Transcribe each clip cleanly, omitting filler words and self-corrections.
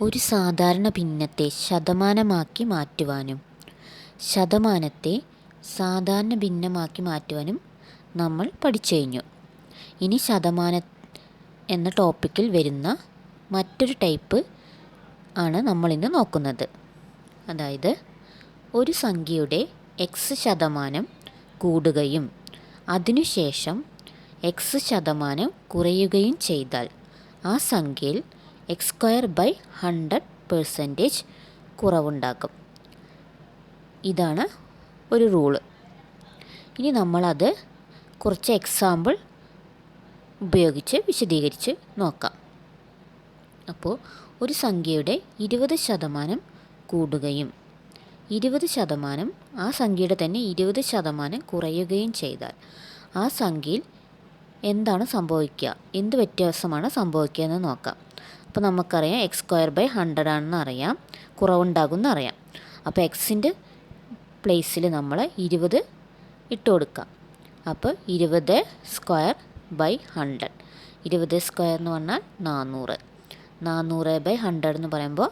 ഒരു സാധാരണ ഭിന്നത്തെ ശതമാനമാക്കി മാറ്റുവാനും ശതമാനത്തെ സാധാരണ ഭിന്നമാക്കി മാറ്റുവാനും നമ്മൾ പഠിച്ചു കഴിഞ്ഞു. ഇനി ശതമാനം എന്ന ടോപ്പിക്കിൽ വരുന്ന മറ്റൊരു ടൈപ്പ് ആണ് നമ്മളിന്ന് നോക്കുന്നത്. അതായത് ഒരു സംഖ്യയുടെ എക്സ് ശതമാനം കൂടുകയും അതിനുശേഷം എക്സ് ശതമാനം കുറയുകയും ചെയ്താൽ ആ സംഖ്യയിൽ x²/100% കുറവുണ്ടാകും. ഇതാണ് ഒരു റൂള്. ഇനി നമ്മളത് കുറച്ച് എക്സാമ്പിൾ ഉപയോഗിച്ച് വിശദീകരിച്ച് നോക്കാം. അപ്പോൾ ഒരു സംഖ്യയുടെ 20% കൂടുകയും 20% ആ സംഖ്യയുടെ തന്നെ 20% കുറയുകയും ചെയ്താൽ ആ സംഖ്യയിൽ എന്താണ് സംഭവിക്കുക, എന്ത് വ്യത്യാസമാണ് സംഭവിക്കുക എന്ന് നോക്കാം. അപ്പോൾ നമുക്കറിയാം x² 100 ആണെന്ന് അറിയാം, കുറവുണ്ടാകുമെന്ന് അറിയാം. അപ്പോൾ എക്സിൻ്റെ പ്ലേസിൽ നമ്മൾ 20 ഇട്ട് കൊടുക്കാം. അപ്പോൾ 20² 100 എന്ന് പറഞ്ഞാൽ 400. 400/100 എന്ന് പറയുമ്പോൾ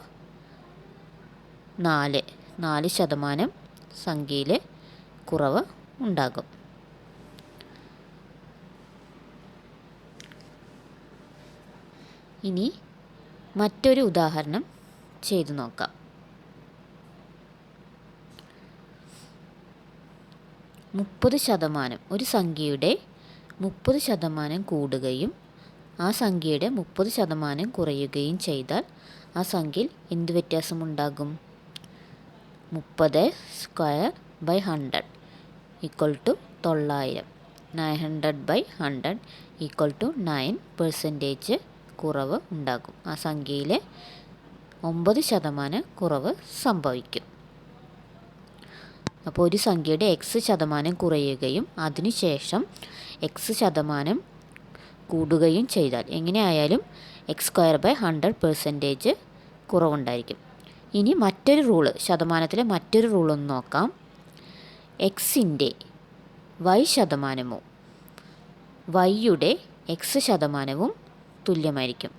4% സംഖ്യയിൽ കുറവ് ഉണ്ടാകും. ഇനി മറ്റൊരു ഉദാഹരണം ചെയ്തു നോക്കാം. 30% ഒരു സംഖ്യയുടെ 30% കൂടുകയും ആ സംഖ്യയുടെ 30% കുറയുകയും ചെയ്താൽ ആ സംഖ്യയിൽ എന്ത് വ്യത്യാസമുണ്ടാകും? 30²/100 = 900. 900/100 = 9% കുറവ് ഉണ്ടാകും. ആ സംഖ്യയിൽ 9% കുറവ് സംഭവിക്കും. അപ്പോൾ ഒരു സംഖ്യയുടെ എക്സ് ശതമാനം കുറയുകയും അതിനുശേഷം എക്സ് ശതമാനം കൂടുകയും ചെയ്താൽ എങ്ങനെയായാലും x²/100% കുറവുണ്ടായിരിക്കും. ഇനി മറ്റൊരു റൂള്, ശതമാനത്തിലെ മറ്റൊരു റൂളൊന്ന് നോക്കാം. എക്സിൻ്റെ y ശതമാനമോ വൈയുടെ എക്സ് ശതമാനവും തുല്യമായിരിക്കും.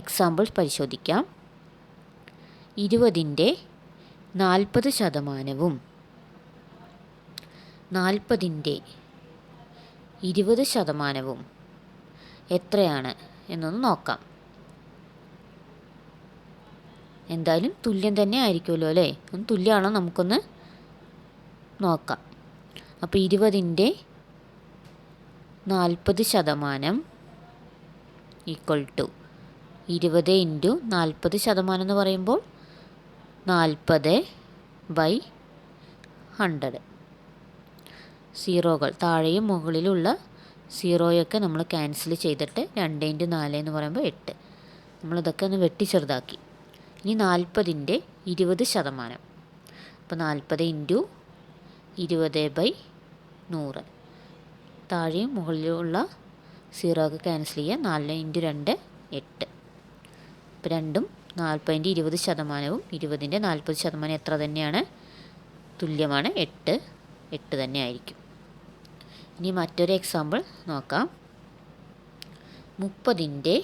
എക്സാമ്പിൾ പരിശോധിക്കാം. 20ൻ്റെ 40% 40ൻ്റെ 20% എത്രയാണ് എന്നൊന്ന് നോക്കാം. എന്തായാലും തുല്യം തന്നെ ആയിരിക്കുമല്ലോ അല്ലേ? ഒന്ന് തുല്യമാണോ നമുക്കൊന്ന് നോക്കാം. അപ്പോൾ 20ൻ്റെ 40% = 20 × 40% എന്ന് പറയുമ്പോൾ 40/100. സീറോകൾ താഴെയും മുകളിലുള്ള സീറോയൊക്കെ നമ്മൾ ക്യാൻസൽ ചെയ്തിട്ട് 2 × 4 എന്ന് പറയുമ്പോൾ 8. നമ്മളിതൊക്കെ ഒന്ന് വെട്ടി ചെറുതാക്കി. ഇനി 40ൻ്റെ 20%. അപ്പോൾ 40 × 20/100. താഴെയും മുകളിലുള്ള സീറോ ഒക്കെ ക്യാൻസൽ ചെയ്യുക. 4 × 2 8. ഇപ്പോൾ രണ്ടും 40ൻ്റെ 20%വും 20ൻ്റെ 40% എത്ര തന്നെയാണ്? തുല്യമാണ്. 8 തന്നെ ആയിരിക്കും. ഇനി മറ്റൊരു എക്സാമ്പിൾ നോക്കാം. 30ൻ്റെ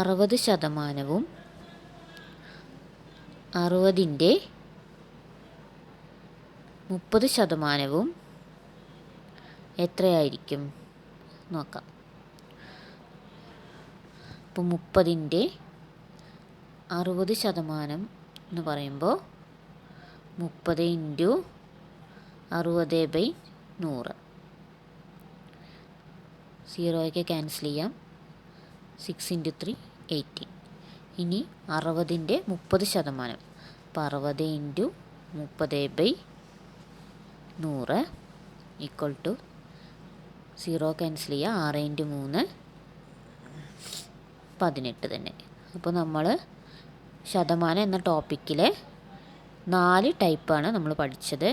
60%വും 60ൻ്റെ 30%വും എത്രയായിരിക്കും നോക്കാം. അപ്പോൾ 30ൻ്റെ 60% എന്ന് പറയുമ്പോൾ 30 × 60/100. സീറോയൊക്കെ ക്യാൻസൽ ചെയ്യാം. 6 × 3 18. ഇനി 60ൻ്റെ 30%. അപ്പോൾ 60 × 30/100 = സീറോ ക്യാൻസൽ ചെയ്യുക. 6 × 3 18 തന്നെ. അപ്പോൾ നമ്മൾ ശതമാനം എന്ന ടോപ്പിക്കിലെ 4 ടൈപ്പാണ് നമ്മൾ പഠിച്ചത്.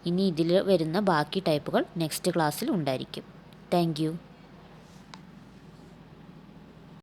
ഇനി ഇതിൽ വരുന്ന ബാക്കി ടൈപ്പുകൾ നെക്സ്റ്റ് ക്ലാസ്സിൽ ഉണ്ടായിരിക്കും. Thank you.